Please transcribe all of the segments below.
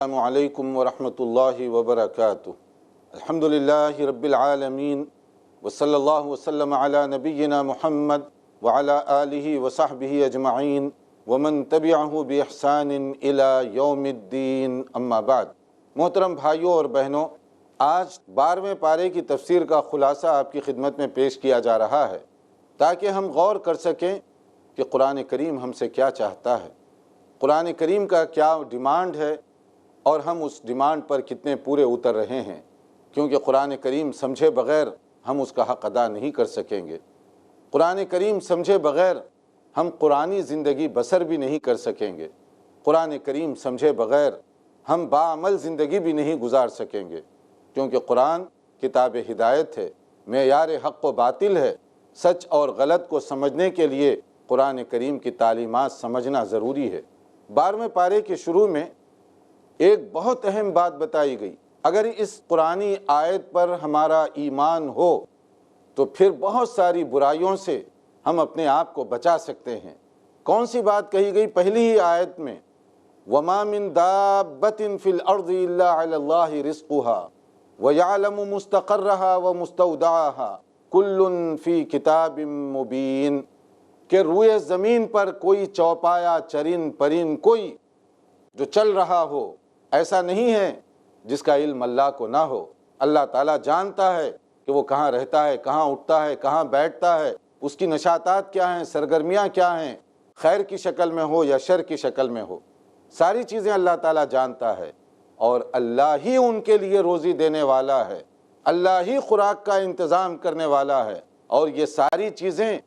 السلام علیکم ورحمۃ اللہ وبرکاتہ۔ الحمدللہ رب العالمین وصلی اللہ وسلم علی نبینا محمد وعلی آلہ وصحبہ اجمعین ومن تبعہ بإحسان الی یوم الدین، اما بعد۔ محترم بھائیوں اور بہنوں، آج 12ویں پارے کی تفسیر کا خلاصہ آپ کی خدمت میں پیش کیا جا رہا ہے تاکہ ہم غور کر سکیں کہ قرآن کریم ہم سے کیا چاہتا ہے، قرآن کریم کا کیا ڈیمانڈ ہے اور ہم اس ڈیمانڈ پر کتنے پورے اتر رہے ہیں، کیونکہ قرآن کریم سمجھے بغیر ہم اس کا حق ادا نہیں کر سکیں گے۔ قرآن کریم سمجھے بغیر ہم قرآنی زندگی بسر بھی نہیں کر سکیں گے۔ قرآن کریم سمجھے بغیر ہم باعمل زندگی بھی نہیں گزار سکیں گے، کیونکہ قرآن کتاب ہدایت ہے، معیار حق و باطل ہے۔ سچ اور غلط کو سمجھنے کے لیے قرآن کریم کی تعلیمات سمجھنا ضروری ہے۔ 12ویں پارے کے شروع میں ایک بہت اہم بات بتائی گئی، اگر اس قرآنی آیت پر ہمارا ایمان ہو تو پھر بہت ساری برائیوں سے ہم اپنے آپ کو بچا سکتے ہیں۔ کون سی بات کہی گئی؟ پہلی ہی آیت میں وَمَا مِن دَابَّةٍ فِي الْأَرْضِ إِلَّا عَلَى اللَّهِ رِزْقُهَا وَيَعْلَمُ مُسْتَقَرَّهَا وَمُسْتَوْدَعَهَا كُلٌّ فِي كِتَابٍ مُبِينٍ، کہ روئے زمین پر کوئی چوپایا چرند پرند کوئی جو چل رہا ہو ایسا نہیں ہے جس کا علم اللہ کو نہ ہو۔ اللہ تعالیٰ جانتا ہے کہ وہ کہاں رہتا ہے، کہاں اٹھتا ہے، کہاں بیٹھتا ہے، اس کی نشاطات کیا ہیں، سرگرمیاں کیا ہیں، خیر کی شکل میں ہو یا شر کی شکل میں ہو، ساری چیزیں اللہ تعالیٰ جانتا ہے۔ اور اللہ ہی ان کے لیے روزی دینے والا ہے، اللہ ہی خوراک کا انتظام کرنے والا ہے، اور یہ ساری چیزیں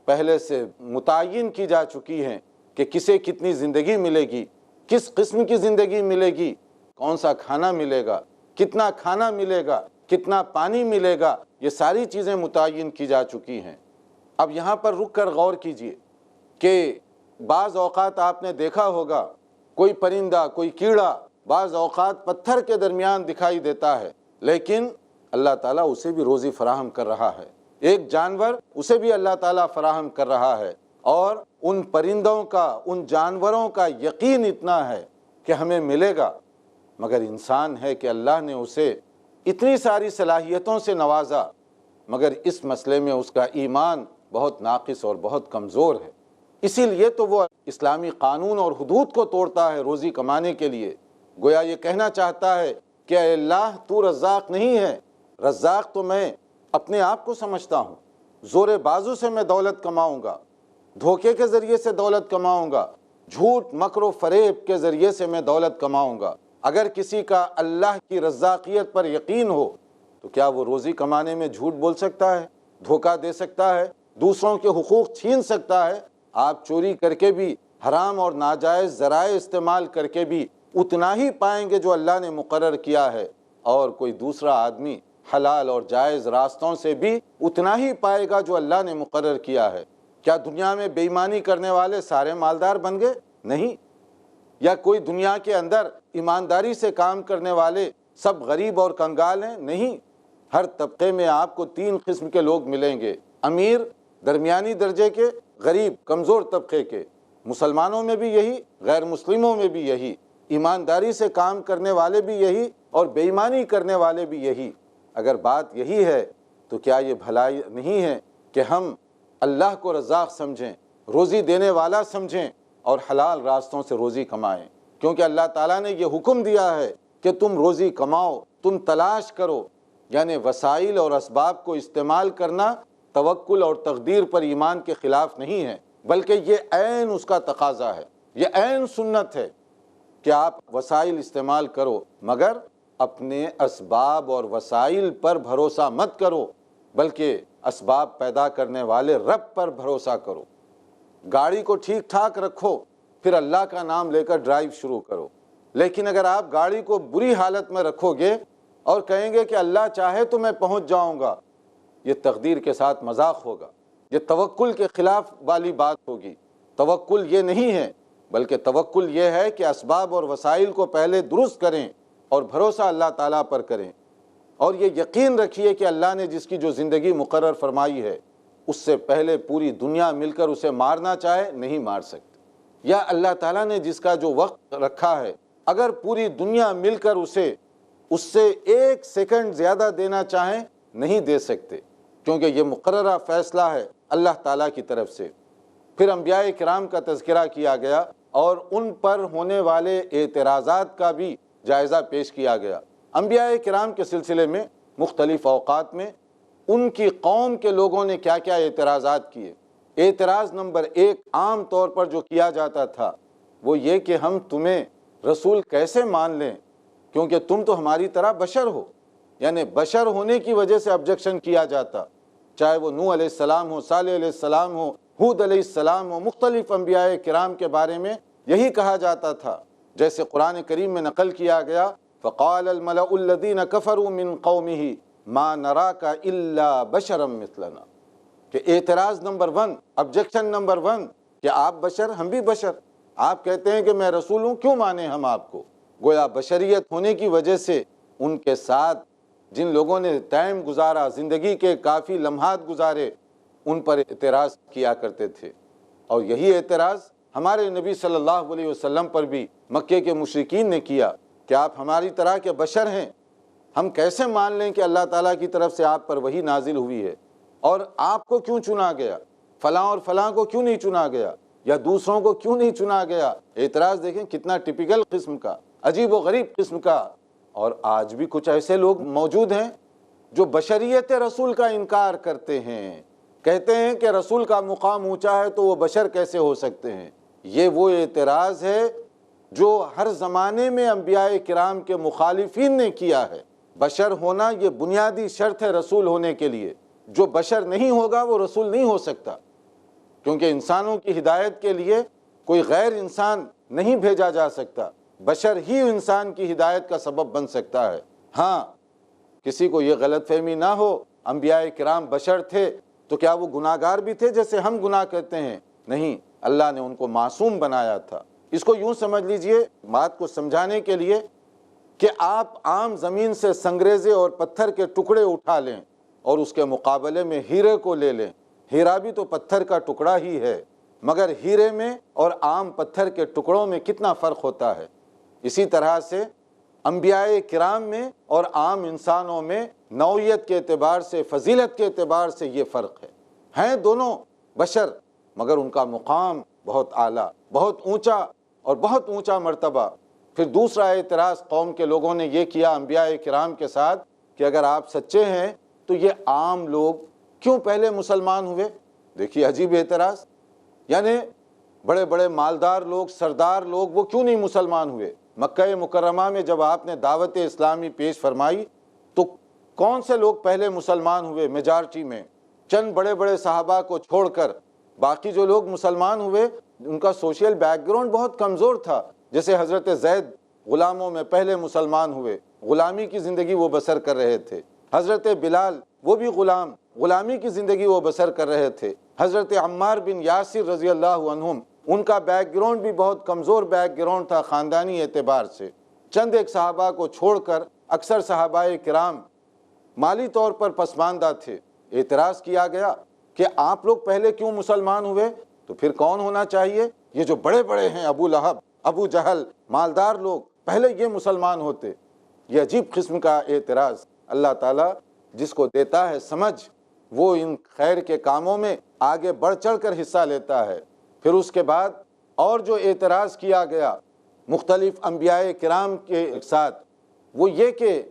پہلے سے متعین کی جا چکی ہیں کہ کسے کتنی زندگی ملے گی، کس قسم کی زندگی ملے گی، کون سا کھانا ملے گا، کتنا کھانا ملے گا، کتنا پانی ملے گا، یہ ساری چیزیں متعین کی جا چکی ہیں۔ اب یہاں پر رک کر غور کیجئے کہ بعض اوقات آپ نے دیکھا ہوگا کوئی پرندہ، کوئی کیڑا بعض اوقات پتھر کے درمیان دکھائی دیتا ہے، لیکن اللہ تعالیٰ اسے بھی روزی فراہم کر رہا ہے۔ ایک جانور، اسے بھی اللہ تعالیٰ فراہم کر رہا ہے، اور ان پرندوں کا، ان جانوروں کا یقین اتنا ہے کہ ہمیں ملے گا، مگر انسان ہے کہ اللہ نے اسے اتنی ساری صلاحیتوں سے نوازا، مگر اس مسئلے میں اس کا ایمان بہت ناقص اور بہت کمزور ہے۔ اسی لیے تو وہ اسلامی قانون اور حدود کو توڑتا ہے روزی کمانے کے لیے۔ گویا یہ کہنا چاہتا ہے کہ اے اللہ، تو رزاق نہیں ہے، رزاق تو میں اپنے آپ کو سمجھتا ہوں، زور بازو سے میں دولت کماؤں گا، دھوکے کے ذریعے سے دولت کماؤں گا، جھوٹ مکر و فریب کے ذریعے سے میں دولت کماؤں گا۔ اگر کسی کا اللہ کی رزاقیت پر یقین ہو تو کیا وہ روزی کمانے میں جھوٹ بول سکتا ہے، دھوکہ دے سکتا ہے، دوسروں کے حقوق چھین سکتا ہے؟ آپ چوری کر کے بھی، حرام اور ناجائز ذرائع استعمال کر کے بھی اتنا ہی پائیں گے جو اللہ نے مقرر کیا ہے، اور کوئی دوسرا آدمی حلال اور جائز راستوں سے بھی اتنا ہی پائے گا جو اللہ نے مقرر کیا ہے۔ کیا دنیا میں بے ایمانی کرنے والے سارے مالدار بن گئے؟ نہیں۔ یا کوئی دنیا کے اندر ایمانداری سے کام کرنے والے سب غریب اور کنگال ہیں؟ نہیں۔ ہر طبقے میں آپ کو 3 قسم کے لوگ ملیں گے، امیر، درمیانی درجے کے، غریب، کمزور طبقے کے۔ مسلمانوں میں بھی یہی، غیر مسلموں میں بھی یہی، ایمانداری سے کام کرنے والے بھی یہی اور بے ایمانی کرنے والے بھی یہی۔ اگر بات یہی ہے تو کیا یہ بھلائی نہیں ہے کہ ہم اللہ کو رزاق سمجھیں، روزی دینے والا سمجھیں، اور حلال راستوں سے روزی کمائیں؟ کیونکہ اللہ تعالیٰ نے یہ حکم دیا ہے کہ تم روزی کماؤ، تم تلاش کرو، یعنی وسائل اور اسباب کو استعمال کرنا توکل اور تقدیر پر ایمان کے خلاف نہیں ہے، بلکہ یہ عین اس کا تقاضا ہے، یہ عین سنت ہے کہ آپ وسائل استعمال کرو، مگر اپنے اسباب اور وسائل پر بھروسہ مت کرو، بلکہ اسباب پیدا کرنے والے رب پر بھروسہ کرو۔ گاڑی کو ٹھیک ٹھاک رکھو، پھر اللہ کا نام لے کر ڈرائیو شروع کرو۔ لیکن اگر آپ گاڑی کو بری حالت میں رکھو گے اور کہیں گے کہ اللہ چاہے تو میں پہنچ جاؤں گا، یہ تقدیر کے ساتھ مذاق ہوگا، یہ توکل کے خلاف والی بات ہوگی۔ توکل یہ نہیں ہے، بلکہ توکل یہ ہے کہ اسباب اور وسائل کو پہلے درست کریں اور بھروسہ اللہ تعالیٰ پر کریں، اور یہ یقین رکھیے کہ اللہ نے جس کی جو زندگی مقرر فرمائی ہے اس سے پہلے پوری دنیا مل کر اسے مارنا چاہے نہیں مار سکتے، یا اللہ تعالیٰ نے جس کا جو وقت رکھا ہے اگر پوری دنیا مل کر اس سے 1 سیکنڈ زیادہ دینا چاہیں نہیں دے سکتے، کیونکہ یہ مقررہ فیصلہ ہے اللہ تعالیٰ کی طرف سے۔ پھر انبیاء کرام کا تذکرہ کیا گیا اور ان پر ہونے والے اعتراضات کا بھی جائزہ پیش کیا گیا۔ انبیاء کرام کے سلسلے میں مختلف اوقات میں ان کی قوم کے لوگوں نے کیا کیا اعتراضات کیے۔ اعتراض نمبر 1 عام طور پر جو کیا جاتا تھا وہ یہ کہ ہم تمہیں رسول کیسے مان لیں، کیونکہ تم تو ہماری طرح بشر ہو۔ یعنی بشر ہونے کی وجہ سے آبجیکشن کیا جاتا، چاہے وہ نوح علیہ السلام ہو، صالح علیہ السلام ہو، ہود علیہ السلام ہو، مختلف انبیاء کرام کے بارے میں یہی کہا جاتا تھا۔ جیسے قرآن کریم میں نقل کیا گیا، فقال الملأ الذین کفروا من قومہ ما نراک الا بشرا مثلنا، کہ اعتراض نمبر 1، آبجیکشن نمبر 1 کہ آپ بشر، ہم بھی بشر، آپ کہتے ہیں کہ میں رسول ہوں، کیوں مانیں ہم آپ کو؟ گویا بشریت ہونے کی وجہ سے ان کے ساتھ جن لوگوں نے ٹائم گزارا، زندگی کے کافی لمحات گزارے، ان پر اعتراض کیا کرتے تھے۔ اور یہی اعتراض ہمارے نبی صلی اللہ علیہ وسلم پر بھی مکے کے مشرکین نے کیا کہ آپ ہماری طرح کے بشر ہیں، ہم کیسے مان لیں کہ اللہ تعالیٰ کی طرف سے آپ پر وحی نازل ہوئی ہے، اور آپ کو کیوں چنا گیا، فلاں اور فلاں کو کیوں نہیں چنا گیا، یا دوسروں کو کیوں نہیں چنا گیا۔ اعتراض دیکھیں کتنا ٹپیکل قسم کا، عجیب و غریب قسم کا۔ اور آج بھی کچھ ایسے لوگ موجود ہیں جو بشریت رسول کا انکار کرتے ہیں، کہتے ہیں کہ رسول کا مقام اونچا ہے تو وہ بشر کیسے ہو سکتے ہیں۔ یہ وہ اعتراض ہے جو ہر زمانے میں انبیاء کرام کے مخالفین نے کیا ہے۔ بشر ہونا یہ بنیادی شرط ہے رسول ہونے کے لیے، جو بشر نہیں ہوگا وہ رسول نہیں ہو سکتا، کیونکہ انسانوں کی ہدایت کے لیے کوئی غیر انسان نہیں بھیجا جا سکتا، بشر ہی انسان کی ہدایت کا سبب بن سکتا ہے۔ ہاں، کسی کو یہ غلط فہمی نہ ہو، انبیاء کرام بشر تھے تو کیا وہ گناہ گار بھی تھے جیسے ہم گناہ کرتے ہیں؟ نہیں، اللہ نے ان کو معصوم بنایا تھا۔ اس کو یوں سمجھ لیجئے، بات کو سمجھانے کے لیے، کہ آپ عام زمین سے سنگریزے اور پتھر کے ٹکڑے اٹھا لیں اور اس کے مقابلے میں ہیرے کو لے لیں، ہیرا بھی تو پتھر کا ٹکڑا ہی ہے، مگر ہیرے میں اور عام پتھر کے ٹکڑوں میں کتنا فرق ہوتا ہے۔ اسی طرح سے انبیاء کرام میں اور عام انسانوں میں نوعیت کے اعتبار سے، فضیلت کے اعتبار سے یہ فرق ہے۔ ہیں دونوں بشر، مگر ان کا مقام بہت اعلیٰ، بہت اونچا اور بہت اونچا مرتبہ۔ پھر دوسرا اعتراض قوم کے لوگوں نے یہ کیا انبیاء کرام کے ساتھ کہ اگر آپ سچے ہیں تو یہ عام لوگ کیوں پہلے مسلمان ہوئے؟ دیکھیے عجیب اعتراض، یعنی بڑے بڑے مالدار لوگ، سردار لوگ، وہ کیوں نہیں مسلمان ہوئے؟ مکہ مکرمہ میں جب آپ نے دعوت اسلامی پیش فرمائی تو کون سے لوگ پہلے مسلمان ہوئے؟ میجارٹی میں چند بڑے بڑے صحابہ کو چھوڑ کر باقی جو لوگ مسلمان ہوئے ان کا سوشل بیک گراؤنڈ بہت کمزور تھا۔ جیسے حضرت زید غلاموں میں پہلے مسلمان ہوئے، غلامی کی زندگی وہ بسر کر رہے تھے۔ حضرت بلال وہ بھی غلامی کی زندگی وہ بسر کر رہے تھے۔ حضرت عمار بن یاسر رضی اللہ عنہم، ان کا بیک گراؤنڈ بھی بہت کمزور بیک گراؤنڈ تھا خاندانی اعتبار سے۔ چند ایک صحابہ کو چھوڑ کر اکثر صحابہ کرام مالی طور پر پسماندہ تھے۔ اعتراض کیا گیا کہ آپ لوگ پہلے کیوں مسلمان ہوئے؟ تو پھر کون ہونا چاہیے؟ یہ جو بڑے بڑے ہیں، ابو لہب، ابو جہل، مالدار لوگ، پہلے یہ مسلمان ہوتے۔ یہ عجیب قسم کا اعتراض۔ اللہ تعالیٰ جس کو دیتا ہے سمجھ، وہ ان خیر کے کاموں میں آگے بڑھ چڑھ کر حصہ لیتا ہے۔ پھر اس کے بعد اور جو اعتراض کیا گیا مختلف انبیاء کرام کے ساتھ، وہ یہ کہ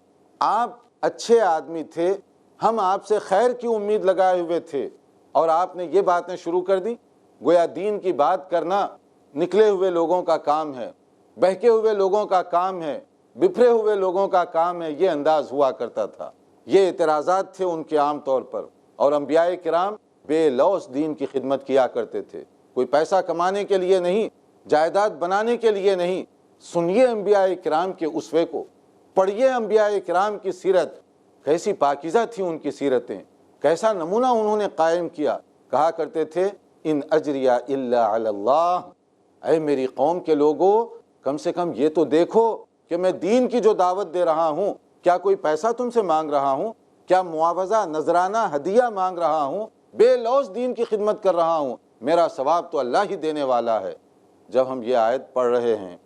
آپ اچھے آدمی تھے، ہم آپ سے خیر کی امید لگائے ہوئے تھے، اور آپ نے یہ باتیں شروع کر دی۔ گویا دین کی بات کرنا نکلے ہوئے لوگوں کا کام ہے، بہکے ہوئے لوگوں کا کام ہے، بپھرے ہوئے لوگوں کا کام ہے، یہ انداز ہوا کرتا تھا۔ یہ اعتراضات تھے ان کے عام طور پر، اور انبیاء کرام بے لوث دین کی خدمت کیا کرتے تھے، کوئی پیسہ کمانے کے لیے نہیں، جائیداد بنانے کے لیے نہیں۔ سنیے انبیاء کرام کے اسوے کو، پڑھیے انبیاء کرام کی سیرت، کیسی پاکیزہ تھی ان کی سیرتیں، کیسا نمونہ انہوں نے قائم کیا۔ کہا کرتے تھے ان اجریہ الا علی اللہ، اے میری قوم کے لوگوں، کم سے کم یہ تو دیکھو کہ میں دین کی جو دعوت دے رہا ہوں، کیا کوئی پیسہ تم سے مانگ رہا ہوں؟ کیا معاوضہ، نذرانہ، ہدیہ مانگ رہا ہوں؟ بے لوث دین کی خدمت کر رہا ہوں، میرا ثواب تو اللہ ہی دینے والا ہے۔ جب ہم یہ آیت پڑھ رہے ہیں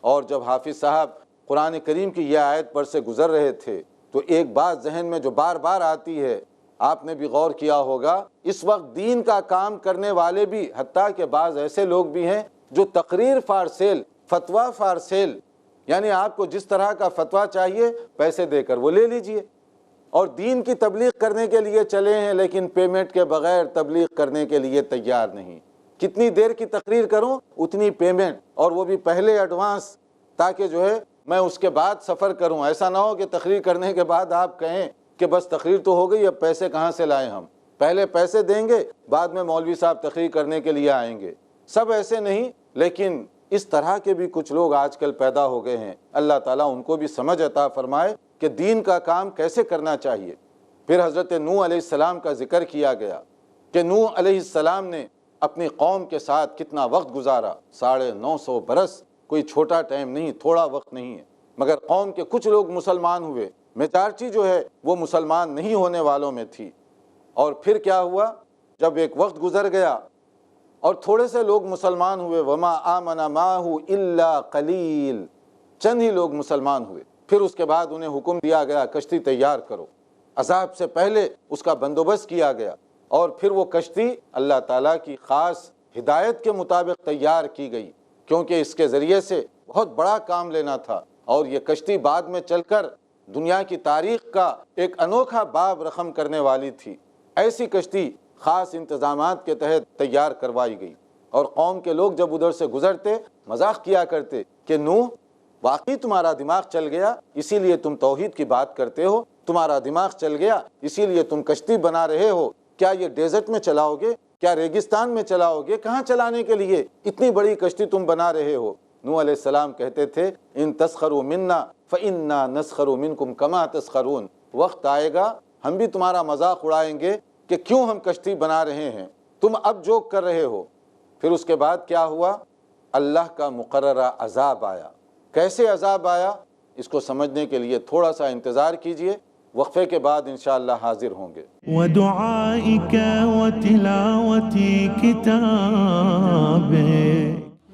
اور جب حافظ صاحب قرآن کریم کی یہ آیت پر سے گزر رہے تھے تو ایک بات ذہن میں جو بار بار آتی ہے، آپ نے بھی غور کیا ہوگا، اس وقت دین کا کام کرنے والے بھی، حتیٰ کہ بعض ایسے لوگ بھی ہیں جو تقریر فار سیل، فتویٰ فار سیل، یعنی آپ کو جس طرح کا فتویٰ چاہیے پیسے دے کر وہ لے لیجئے، اور دین کی تبلیغ کرنے کے لیے چلے ہیں لیکن پیمنٹ کے بغیر تبلیغ کرنے کے لیے تیار نہیں۔ کتنی دیر کی تقریر کروں اتنی پیمنٹ، اور وہ بھی پہلے ایڈوانس، تاکہ جو ہے میں اس کے بعد سفر کروں۔ ایسا نہ ہو کہ تقریر کرنے کے بعد آپ کہیں کہ بس تقریر تو ہو گئی، اب پیسے کہاں سے لائیں ہم، پہلے پیسے دیں گے بعد میں مولوی صاحب تقریر کرنے کے لیے آئیں گے۔ سب ایسے نہیں، لیکن اس طرح کے بھی کچھ لوگ آج کل پیدا ہو گئے ہیں۔ اللہ تعالیٰ ان کو بھی سمجھ عطا فرمائے کہ دین کا کام کیسے کرنا چاہیے۔ پھر حضرت نوح علیہ السلام کا ذکر کیا گیا کہ نوح علیہ السلام نے اپنی قوم کے ساتھ کتنا وقت گزارا، 950 برس، کوئی چھوٹا ٹائم نہیں، تھوڑا وقت نہیں ہے، مگر قوم کے کچھ لوگ مسلمان ہوئے، میجارٹی جو ہے وہ مسلمان نہیں ہونے والوں میں تھی۔ اور پھر کیا ہوا، جب ایک وقت گزر گیا اور تھوڑے سے لوگ مسلمان ہوئے، وما آمن معہ الا قلیل، چند ہی لوگ مسلمان ہوئے، پھر اس کے بعد انہیں حکم دیا گیا کشتی تیار کرو، عذاب سے پہلے اس کا بندوبست کیا گیا، اور پھر وہ کشتی اللہ تعالیٰ کی خاص ہدایت کے مطابق تیار کی گئی، کیونکہ اس کے ذریعے سے بہت بڑا کام لینا تھا، اور یہ کشتی بعد میں چل کر دنیا کی تاریخ کا ایک انوکھا باب رقم کرنے والی تھی۔ ایسی کشتی خاص انتظامات کے تحت تیار کروائی گئی، اور قوم کے لوگ جب ادھر سے گزرتے مذاق کیا کرتے کہ نوح واقعی تمہارا دماغ چل گیا اسی لیے تم توحید کی بات کرتے ہو، تمہارا دماغ چل گیا اسی لیے تم کشتی بنا رہے ہو، کیا یہ ڈیزرٹ میں چلاؤ گے، کیا ریگستان میں چلاؤ گے، کہاں چلانے کے لیے اتنی بڑی کشتی تم بنا رہے ہو؟ نوح علیہ السلام کہتے تھے ان تسخروا منا فإنا نسخر منکم کما تسخرون، وقت آئے گا ہم بھی تمہارا مذاق اڑائیں گے کہ کیوں ہم کشتی بنا رہے ہیں، تم اب جوک کر رہے ہو۔ پھر اس کے بعد کیا ہوا، اللہ کا مقررہ عذاب آیا۔ کیسے عذاب آیا اس کو سمجھنے کے لیے تھوڑا سا انتظار کیجئے، وقفے کے بعد انشاءاللہ حاضر ہوں گے۔ وَدُعَائِكَ وَتِلَاوَةِ كِتَابِكَ،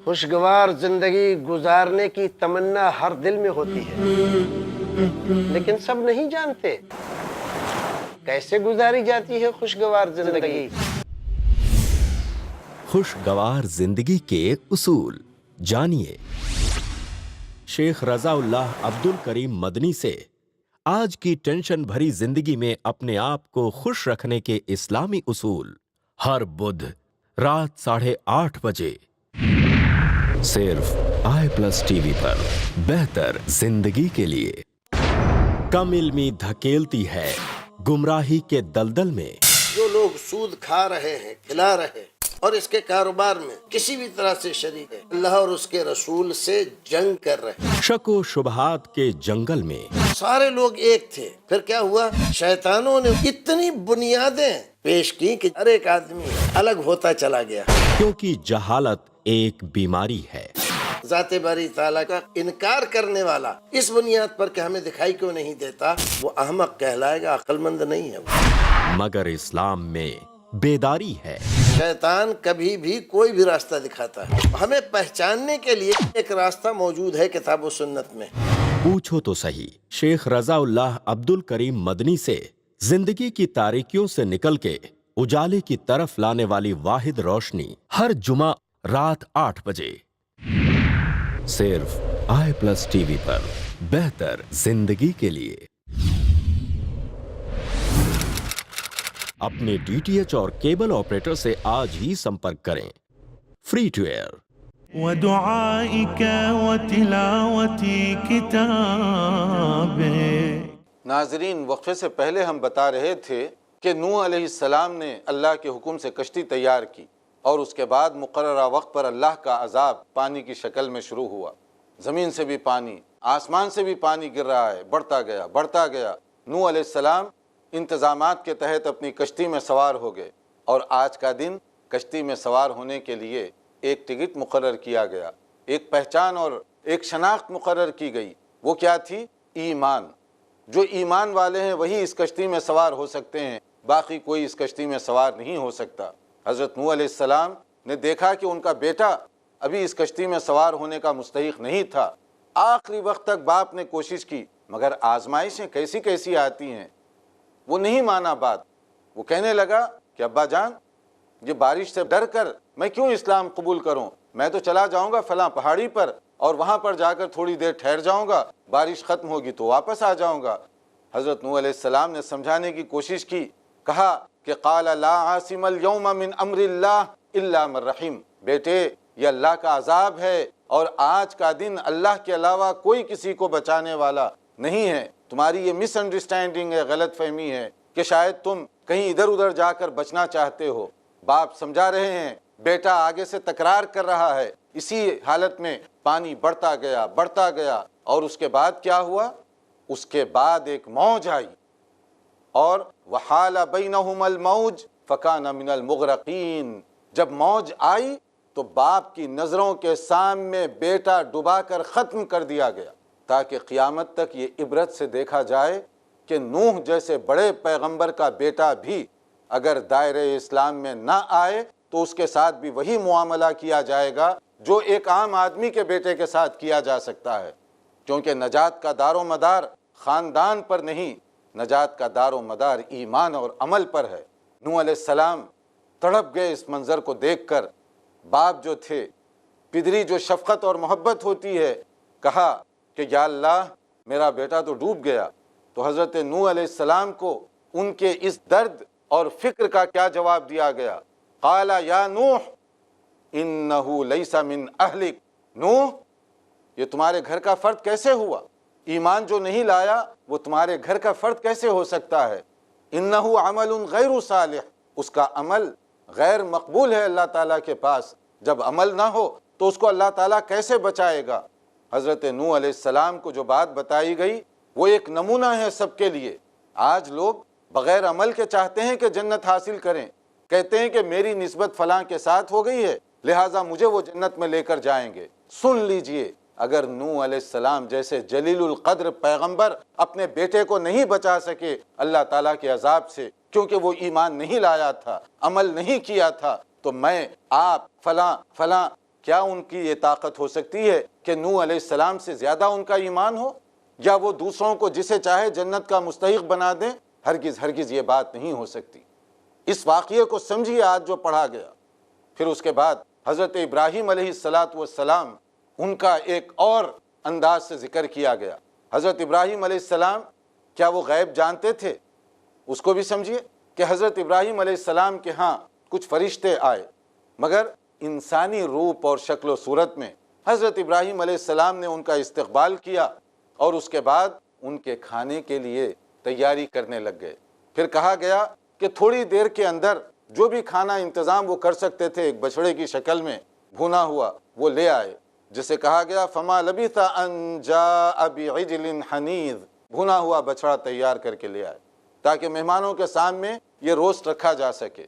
خوشگوار زندگی گزارنے کی تمنا ہر دل میں ہوتی ہے، لیکن سب نہیں جانتے کیسے گزاری جاتی ہے خوشگوار زندگی۔ خوشگوار زندگی کے اصول جانیے۔ شیخ رضا اللہ عبد الکریم مدنی سے آج کی ٹینشن بھری زندگی میں اپنے آپ کو خوش رکھنے کے اسلامی اصول، ہر بدھ رات 8:30 بجے صرف i+ TV پر۔ بہتر زندگی کے لیے۔ کم علمی دھکیلتی ہے گمراہی کے دلدل میں۔ جو لوگ سود کھا رہے ہیں، کھلا رہے ہیں، اور اس کے کاروبار میں کسی بھی طرح سے شریک ہے، اللہ اور اس کے رسول سے جنگ کر رہے ہیں۔ شک و شبہات کے جنگل میں سارے لوگ ایک تھے، پھر کیا ہوا، شیطانوں نے اتنی بنیادیں پیش کی کہ ہر ایک آدمی الگ ہوتا چلا گیا۔ کیونکہ جہالت ایک بیماری ہے۔ ذات باری تعالیٰ کا انکار کرنے والا اس بنیاد پر کہ ہمیں دکھائی کیوں نہیں دیتا، وہ احمق کہلائے گا، عقل مند نہیں ہے وہ۔ مگر اسلام میں بیداری ہے۔ شیطان کبھی بھی کوئی بھی راستہ دکھاتا ہے، ہمیں پہچاننے کے لیے ایک راستہ موجود ہے کتاب و سنت میں۔ پوچھو تو صحیح، شیخ رضا اللہ عبد الکریم مدنی سے زندگی کی تاریکیوں سے نکل کے اجالے کی طرف لانے والی واحد روشنی، ہر جمعہ رات 8 بجے صرف i+ TV پر۔ بہتر زندگی کے لیے اپنے DTH اور کیبل آپریٹر سے آج ہی سمپرک کریں۔ Free to air. وَدُعَائِكَ وَتِلَاوَةِ كِتَابِكَ۔ ناظرین، وقفے سے پہلے ہم بتا رہے تھے کہ نوح علیہ السلام نے اللہ کے حکم سے کشتی تیار کی، اور اس کے بعد مقررہ وقت پر اللہ کا عذاب پانی کی شکل میں شروع ہوا۔ زمین سے بھی پانی، آسمان سے بھی پانی گر رہا ہے، بڑھتا گیا بڑھتا گیا۔ نوح علیہ السلام انتظامات کے تحت اپنی کشتی میں سوار ہو گئے، اور آج کا دن کشتی میں سوار ہونے کے لیے ایک ٹکٹ مقرر کیا گیا، ایک پہچان اور ایک شناخت مقرر کی گئی۔ وہ کیا تھی؟ ایمان۔ جو ایمان والے ہیں وہی اس کشتی میں سوار ہو سکتے ہیں، باقی کوئی اس کشتی میں سوار نہیں ہو سکتا۔ حضرت نوح علیہ السلام نے دیکھا کہ ان کا بیٹا ابھی اس کشتی میں سوار ہونے کا مستحق نہیں تھا، آخری وقت تک باپ نے کوشش کی، مگر آزمائشیں کیسی کیسی آتی ہیں، وہ نہیں مانا بات۔ وہ کہنے لگا کہ ابا جان، یہ بارش سے ڈر کر میں کیوں اسلام قبول کروں، میں تو چلا جاؤں گا فلاں پہاڑی پر اور وہاں پر جا کر تھوڑی دیر ٹھہر جاؤں گا، بارش ختم ہوگی تو واپس آ جاؤں گا۔ حضرت نوح علیہ السلام نے سمجھانے کی کوشش کی، کہا کہ قال لا عاصم اليوم من امر اللہ الا من رحم، بیٹے یہ اللہ کا عذاب ہے اور آج کا دن اللہ کے علاوہ کوئی کسی کو بچانے والا نہیں ہے۔ تمہاری یہ مس انڈرسٹینڈنگ ہے، غلط فہمی ہے کہ شاید تم کہیں ادھر ادھر جا کر بچنا چاہتے ہو۔ باپ سمجھا رہے ہیں، بیٹا آگے سے تکرار کر رہا ہے۔ اسی حالت میں پانی بڑھتا گیا اور اس کے بعد کیا ہوا؟ اس کے بعد ایک موج آئی اور وحال بینہم الموج فکان من المغرقین۔ جب موج آئی تو باپ کی نظروں کے سامنے بیٹا ڈبا کر ختم کر دیا گیا، تاکہ قیامت تک یہ عبرت سے دیکھا جائے کہ نوح جیسے بڑے پیغمبر کا بیٹا بھی اگر دائرہ اسلام میں نہ آئے تو اس کے ساتھ بھی وہی معاملہ کیا جائے گا جو ایک عام آدمی کے بیٹے کے ساتھ کیا جا سکتا ہے، کیونکہ نجات کا دار و مدار خاندان پر نہیں، نجات کا دار و مدار ایمان اور عمل پر ہے۔ نوح علیہ السلام تڑپ گئے اس منظر کو دیکھ کر۔ باپ جو تھے، پدری جو شفقت اور محبت ہوتی ہے، کہا کہ یا اللہ میرا بیٹا تو ڈوب گیا۔ تو حضرت نوح علیہ السلام کو ان کے اس درد اور فکر کا کیا جواب دیا گیا؟ قال یا نوح انہ لیس من اہلک، نوح یہ تمہارے گھر کا فرد کیسے ہوا؟ ایمان جو نہیں لایا وہ تمہارے گھر کا فرد کیسے ہو سکتا ہے؟ انہ عمل غیر صالح، اس کا عمل غیر مقبول ہے اللہ تعالیٰ کے پاس۔ جب عمل نہ ہو تو اس کو اللہ تعالیٰ کیسے بچائے گا؟ حضرت نوح علیہ السلام کو جو بات بتائی گئی وہ ایک نمونہ ہے سب کے لیے۔ آج لوگ بغیر عمل کے چاہتے ہیں کہ جنت حاصل کریں، کہتے ہیں کہ میری نسبت فلاں کے ساتھ ہو گئی ہے لہٰذا مجھے وہ جنت میں لے کر جائیں گے۔ سن لیجئے، اگر نوح علیہ السلام جیسے جلیل القدر پیغمبر اپنے بیٹے کو نہیں بچا سکے اللہ تعالیٰ کے عذاب سے کیونکہ وہ ایمان نہیں لایا تھا، عمل نہیں کیا تھا، تو میں، آپ، فلاں کیا ان کی یہ طاقت ہو سکتی ہے کہ نوح علیہ السلام سے زیادہ ان کا ایمان ہو، یا وہ دوسروں کو جسے چاہے جنت کا مستحق بنا دیں؟ ہرگز یہ بات نہیں ہو سکتی۔ اس واقعے کو سمجھیے آج جو پڑھا گیا۔ پھر اس کے بعد حضرت ابراہیم علیہ السلام ان کا ایک اور انداز سے ذکر کیا گیا۔ حضرت ابراہیم علیہ السلام کیا وہ غیب جانتے تھے؟ اس کو بھی سمجھیے کہ حضرت ابراہیم علیہ السلام کے ہاں کچھ فرشتے آئے، مگر انسانی روپ اور شکل و صورت میں حضرت ابراہیم علیہ السلام نے ان کا استقبال کیا اور اس کے بعد ان کے کھانے کے لیے تیاری کرنے لگ گئے۔ پھر کہا گیا کہ تھوڑی دیر کے اندر جو بھی کھانا انتظام وہ کر سکتے تھے ایک بچڑے کی شکل میں بھونا ہوا وہ لے آئے، جسے کہا گیا فما لبث ان جاء بعجل حنیذ، بھونا ہوا بچڑا تیار کر کے لے آئے تاکہ مہمانوں کے سامنے یہ روسٹ رکھا جا سکے۔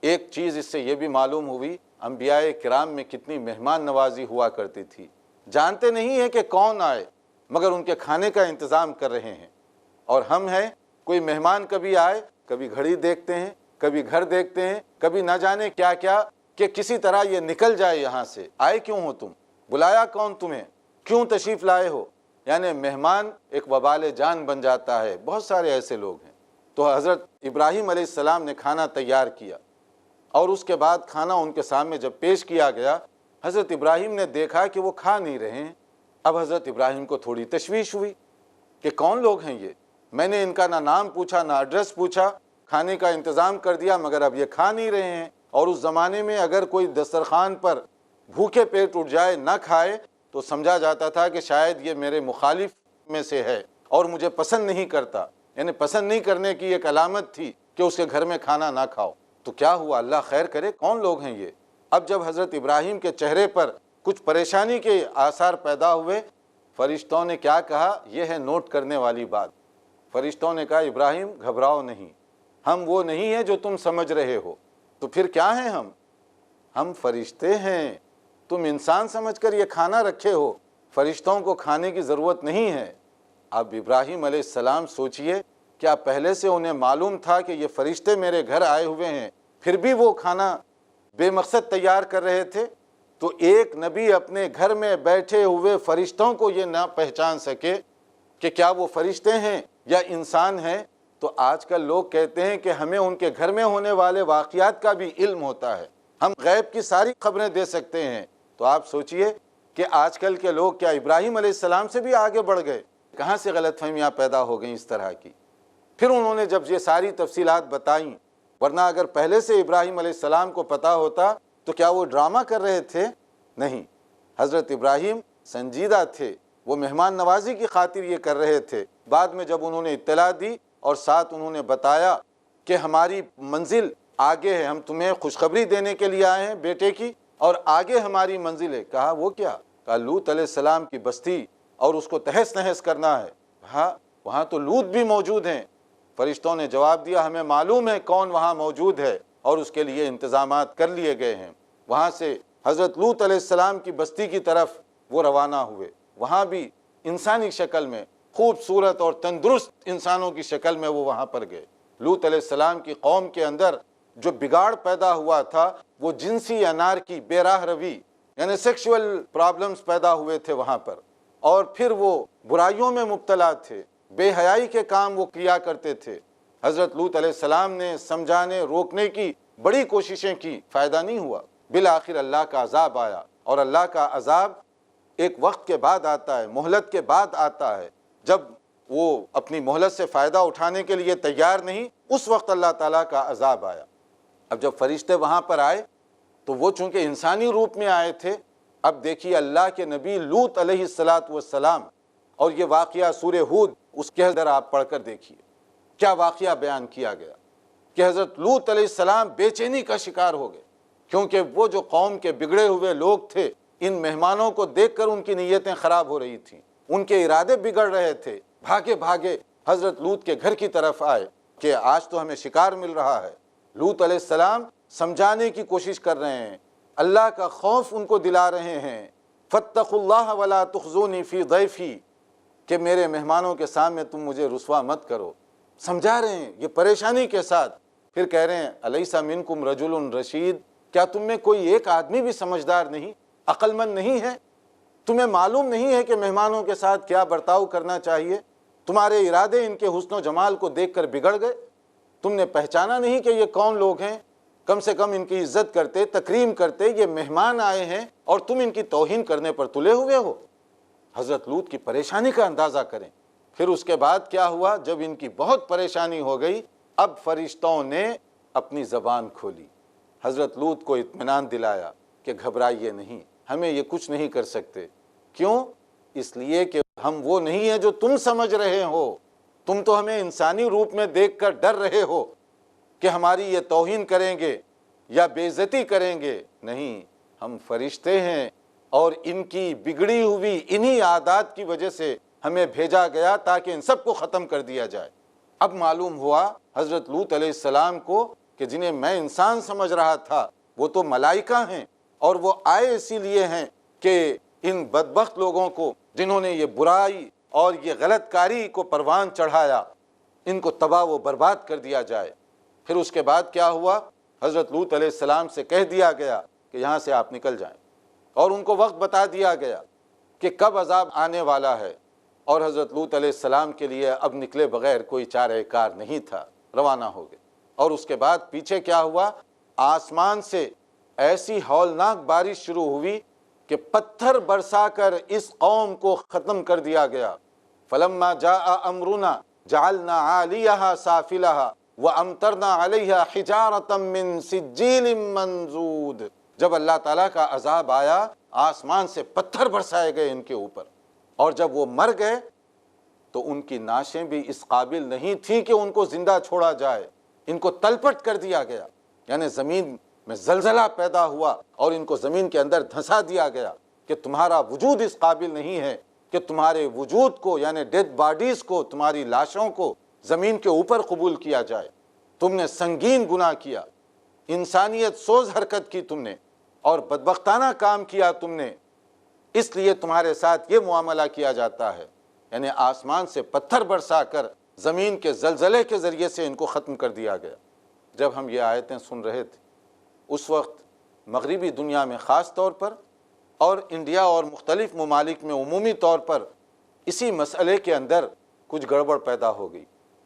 ایک چیز اس سے یہ بھی معلوم ہوئی انبیاء کرام میں کتنی مہمان نوازی ہوا کرتی تھی۔ جانتے نہیں ہیں کہ کون آئے مگر ان کے کھانے کا انتظام کر رہے ہیں۔ اور ہم ہیں، کوئی مہمان کبھی آئے، کبھی گھڑی دیکھتے ہیں، کبھی گھر دیکھتے ہیں، کبھی نہ جانے کیا کیا، کہ کسی طرح یہ نکل جائے یہاں سے۔ آئے کیوں ہو تم؟ بلایا کون تمہیں؟ کیوں تشریف لائے ہو؟ یعنی مہمان ایک وبال جان بن جاتا ہے۔ بہت سارے ایسے لوگ ہیں۔ تو حضرت ابراہیم علیہ السلام نے کھانا تیار کیا اور اس کے بعد کھانا ان کے سامنے جب پیش کیا گیا، حضرت ابراہیم نے دیکھا کہ وہ کھا نہیں رہے ہیں۔ اب حضرت ابراہیم کو تھوڑی تشویش ہوئی کہ کون لوگ ہیں یہ؟ میں نے ان کا نہ نام پوچھا نہ ایڈریس پوچھا، کھانے کا انتظام کر دیا مگر اب یہ کھا نہیں رہے ہیں۔ اور اس زمانے میں اگر کوئی دسترخوان پر بھوکے پیٹ اٹھ جائے نہ کھائے تو سمجھا جاتا تھا کہ شاید یہ میرے مخالف میں سے ہے اور مجھے پسند نہیں کرتا، یعنی پسند نہیں کرنے کی ایک علامت تھی کہ اس کے گھر میں کھانا نہ کھاؤ۔ تو کیا ہوا؟ اللہ خیر کرے، کون لوگ ہیں یہ؟ اب جب حضرت ابراہیم کے چہرے پر کچھ پریشانی کے آثار پیدا ہوئے، فرشتوں نے کیا کہا؟ یہ ہے نوٹ کرنے والی بات۔ فرشتوں نے کہا ابراہیم گھبراؤ نہیں، ہم وہ نہیں ہیں جو تم سمجھ رہے ہو۔ تو پھر کیا ہیں ہم فرشتے ہیں، تم انسان سمجھ کر یہ کھانا رکھے ہو، فرشتوں کو کھانے کی ضرورت نہیں ہے۔ اب ابراہیم علیہ السلام سوچئے، کیا پہلے سے انہیں معلوم تھا کہ یہ فرشتے میرے گھر آئے ہوئے ہیں پھر بھی وہ کھانا بے مقصد تیار کر رہے تھے؟ تو ایک نبی اپنے گھر میں بیٹھے ہوئے فرشتوں کو یہ نہ پہچان سکے کہ کیا وہ فرشتے ہیں یا انسان ہیں، تو آج کل لوگ کہتے ہیں کہ ہمیں ان کے گھر میں ہونے والے واقعات کا بھی علم ہوتا ہے، ہم غیب کی ساری خبریں دے سکتے ہیں۔ تو آپ سوچئے کہ آج کل کے لوگ کیا ابراہیم علیہ السلام سے بھی آگے بڑھ گئے؟ کہاں سے غلط فہمیاں پیدا ہو گئیں اس طرح کی؟ پھر انہوں نے جب یہ ساری تفصیلات بتائیں، ورنہ اگر پہلے سے ابراہیم علیہ السلام کو پتا ہوتا تو کیا وہ ڈرامہ کر رہے تھے؟ نہیں، حضرت ابراہیم سنجیدہ تھے، وہ مہمان نوازی کی خاطر یہ کر رہے تھے۔ بعد میں جب انہوں نے اطلاع دی اور ساتھ انہوں نے بتایا کہ ہماری منزل آگے ہے، ہم تمہیں خوشخبری دینے کے لیے آئے ہیں بیٹے کی، اور آگے ہماری منزل ہے، کہا وہ کیا؟ کہا لوط علیہ السلام کی بستی اور اس کو تہس نہس کرنا ہے۔ کہا وہاں تو لوط بھی موجود ہیں۔ فرشتوں نے جواب دیا ہمیں معلوم ہے کون وہاں موجود ہے اور اس کے لیے انتظامات کر لیے گئے ہیں۔ وہاں سے حضرت لوط علیہ السلام کی بستی کی طرف وہ روانہ ہوئے، وہاں بھی انسانی شکل میں، خوبصورت اور تندرست انسانوں کی شکل میں وہ وہاں پر گئے۔ لوط علیہ السلام کی قوم کے اندر جو بگاڑ پیدا ہوا تھا وہ جنسی انارکی، بے راہ روی، یعنی سیکشول پرابلمز پیدا ہوئے تھے وہاں پر، اور پھر وہ برائیوں میں مبتلا تھے، بے حیائی کے کام وہ کیا کرتے تھے۔ حضرت لوط علیہ السلام نے سمجھانے روکنے کی بڑی کوششیں کی، فائدہ نہیں ہوا۔ بالآخر اللہ کا عذاب آیا، اور اللہ کا عذاب ایک وقت کے بعد آتا ہے، مہلت کے بعد آتا ہے۔ جب وہ اپنی مہلت سے فائدہ اٹھانے کے لیے تیار نہیں، اس وقت اللہ تعالیٰ کا عذاب آیا۔ اب جب فرشتے وہاں پر آئے تو وہ چونکہ انسانی روپ میں آئے تھے، اب دیکھیے اللہ کے نبی لوط علیہ السلام، اور یہ واقعہ سورہ ہود اس کے اندر آپ پڑھ کر دیکھیے کیا واقعہ بیان کیا گیا کہ حضرت لوط علیہ السلام بے چینی کا شکار ہو گئے، کیونکہ وہ جو قوم کے بگڑے ہوئے لوگ تھے، ان مہمانوں کو دیکھ کر ان کی نیتیں خراب ہو رہی تھیں، ان کے ارادے بگڑ رہے تھے۔ بھاگے بھاگے حضرت لوط کے گھر کی طرف آئے کہ آج تو ہمیں شکار مل رہا ہے۔ لوط علیہ السلام سمجھانے کی کوشش کر رہے ہیں، اللہ کا خوف ان کو دلا رہے ہیں، فاتقوا اللہ ولا تخزونی فی ضیفی، کہ میرے مہمانوں کے سامنے تم مجھے رسوا مت کرو۔ سمجھا رہے ہیں یہ پریشانی کے ساتھ، پھر کہہ رہے ہیں الیس منکم رجل رشید، کیا تم میں کوئی ایک آدمی بھی سمجھدار نہیں، عقل مند نہیں ہے؟ تمہیں معلوم نہیں ہے کہ مہمانوں کے ساتھ کیا برتاؤ کرنا چاہیے؟ تمہارے ارادے ان کے حسن و جمال کو دیکھ کر بگڑ گئے، تم نے پہچانا نہیں کہ یہ کون لوگ ہیں؟ کم سے کم ان کی عزت کرتے، تکریم کرتے، یہ مہمان آئے ہیں اور تم ان کی توہین کرنے پر تلے ہوئے ہو۔ حضرت لوط کی پریشانی کا اندازہ کریں۔ پھر اس کے بعد کیا ہوا؟ جب ان کی بہت پریشانی ہو گئی، اب فرشتوں نے اپنی زبان کھولی، حضرت لوط کو اطمینان دلایا کہ گھبرائیے نہیں، ہمیں یہ کچھ نہیں کر سکتے۔ کیوں؟ اس لیے کہ ہم وہ نہیں ہیں جو تم سمجھ رہے ہو، تم تو ہمیں انسانی روپ میں دیکھ کر ڈر رہے ہو کہ ہماری یہ توہین کریں گے یا بے عزتی کریں گے۔ نہیں، ہم فرشتے ہیں، اور ان کی بگڑی ہوئی انہی عادات کی وجہ سے ہمیں بھیجا گیا تاکہ ان سب کو ختم کر دیا جائے۔ اب معلوم ہوا حضرت لوط علیہ السلام کو کہ جنہیں میں انسان سمجھ رہا تھا وہ تو ملائکہ ہیں، اور وہ آئے اسی لیے ہیں کہ ان بدبخت لوگوں کو جنہوں نے یہ برائی اور یہ غلط کاری کو پروان چڑھایا، ان کو تباہ و برباد کر دیا جائے۔ پھر اس کے بعد کیا ہوا؟ حضرت لوط علیہ السلام سے کہہ دیا گیا کہ یہاں سے آپ نکل جائیں، اور ان کو وقت بتا دیا گیا کہ کب عذاب آنے والا ہے، اور حضرت لوط علیہ السلام کے لیے اب نکلے بغیر کوئی چارہ کار نہیں تھا، روانہ ہو گئے۔ اور اس کے بعد پیچھے کیا ہوا؟ آسمان سے ایسی ہولناک بارش شروع ہوئی کہ پتھر برسا کر اس قوم کو ختم کر دیا گیا۔ فلما جاء امرنا جعلنا عالیہا سافلہا وامطرنا علیہا حجارۃ من سجیل منضود۔ جب اللہ تعالیٰ کا عذاب آیا، آسمان سے پتھر برسائے گئے ان کے اوپر، اور جب وہ مر گئے تو ان کی نعشیں بھی اس قابل نہیں تھیں کہ ان کو زندہ چھوڑا جائے، ان کو تلپٹ کر دیا گیا، یعنی زمین میں زلزلہ پیدا ہوا اور ان کو زمین کے اندر دھنسا دیا گیا کہ تمہارا وجود اس قابل نہیں ہے کہ تمہارے وجود کو، یعنی ڈیڈ باڈیز کو، تمہاری لاشوں کو زمین کے اوپر قبول کیا جائے۔ تم نے سنگین گناہ کیا، انسانیت سوز حرکت کی تم نے، اور بدبختانہ کام کیا تم نے، اس لیے تمہارے ساتھ یہ معاملہ کیا جاتا ہے۔ یعنی آسمان سے پتھر برسا کر زمین کے زلزلے کے ذریعے سے ان کو ختم کر دیا گیا۔ جب ہم یہ آیتیں سن رہے تھے اس وقت مغربی دنیا میں خاص طور پر اور انڈیا اور مختلف ممالک میں عمومی طور پر اسی مسئلے کے اندر کچھ گڑبڑ پیدا ہو گئی،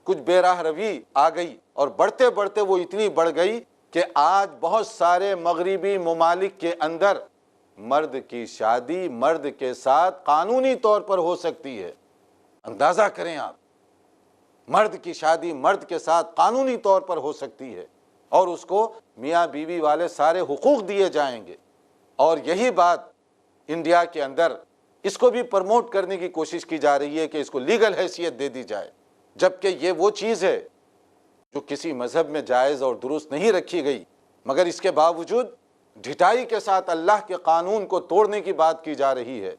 کچھ بے راہ روی آ گئی، اور بڑھتے بڑھتے وہ اتنی بڑھ گئی کہ آج بہت سارے مغربی ممالک کے اندر مرد کی شادی مرد کے ساتھ قانونی طور پر ہو سکتی ہے۔ اندازہ کریں آپ، مرد کی شادی مرد کے ساتھ قانونی طور پر ہو سکتی ہے، اور اس کو میاں بیوی والے سارے حقوق دیے جائیں گے، اور یہی بات انڈیا کے اندر اس کو بھی پرموٹ کرنے کی کوشش کی جا رہی ہے کہ اس کو لیگل حیثیت دے دی جائے، جبکہ یہ وہ چیز ہے جو کسی مذہب میں جائز اور درست نہیں رکھی گئی، مگر اس کے باوجود ڈھٹائی کے ساتھ اللہ کے قانون کو توڑنے کی بات کی جا رہی ہے۔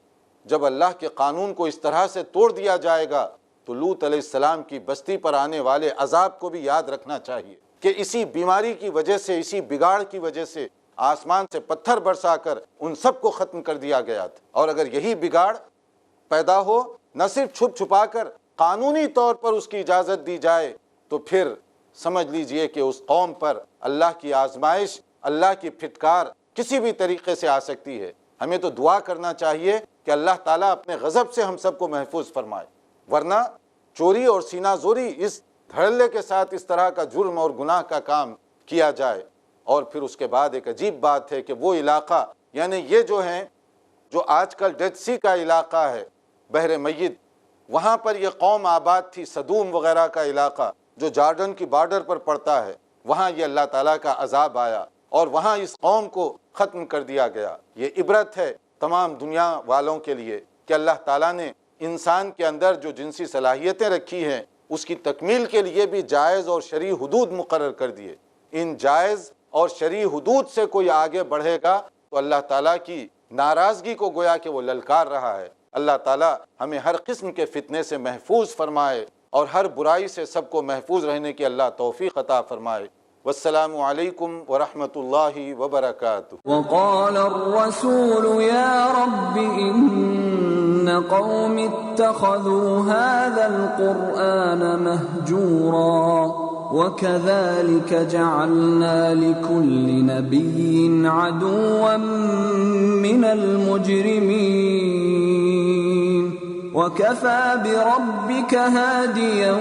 جب اللہ کے قانون کو اس طرح سے توڑ دیا جائے گا تو لوط علیہ السلام کی بستی پر آنے والے عذاب کو بھی یاد رکھنا چاہیے کہ اسی بیماری کی وجہ سے، اسی بگاڑ کی وجہ سے آسمان سے پتھر برسا کر ان سب کو ختم کر دیا گیا تھا، اور اگر یہی بگاڑ پیدا ہو نہ صرف چھپ چھپا کر، قانونی طور پر اس کی اجازت دی جائے، تو پھر سمجھ لیجئے کہ اس قوم پر اللہ کی آزمائش، اللہ کی پھٹکار کسی بھی طریقے سے آ سکتی ہے۔ ہمیں تو دعا کرنا چاہیے کہ اللہ تعالیٰ اپنے غضب سے ہم سب کو محفوظ فرمائے، ورنہ چوری اور سینہ زوری اس دھڑلے کے ساتھ اس طرح کا جرم اور گناہ کا کام کیا جائے۔ اور پھر اس کے بعد ایک عجیب بات ہے کہ وہ علاقہ، یعنی یہ جو ہیں جو آج کل ڈیڈ سی کا علاقہ ہے، بحر میت، وہاں پر یہ قوم آباد تھی، سدوم وغیرہ کا علاقہ جو جارڈن کی بارڈر پر پڑتا ہے، وہاں یہ اللہ تعالیٰ کا عذاب آیا اور وہاں اس قوم کو ختم کر دیا گیا۔ یہ عبرت ہے تمام دنیا والوں کے لیے کہ اللہ تعالیٰ نے انسان کے اندر جو جنسی صلاحیتیں رکھی ہیں اس کی تکمیل کے لیے بھی جائز اور شرعی حدود مقرر کر دیے۔ ان جائز اور شرعی حدود سے کوئی آگے بڑھے گا تو اللہ تعالیٰ کی ناراضگی کو گویا کہ وہ للکار رہا ہے۔ اللہ تعالیٰ ہمیں ہر قسم کے فتنے سے محفوظ فرمائے اور ہر برائی سے سب کو محفوظ رہنے کی اللہ توفیق عطا فرمائے۔ والسلام علیکم ورحمۃ اللہ وبرکاتہ۔ وقال الرسول يا رب إن قوم اتخذوا هذا القرآن مهجورا وكذلك جعلنا لكل نبي عدوا من المجرمين وكفى بربك هاديا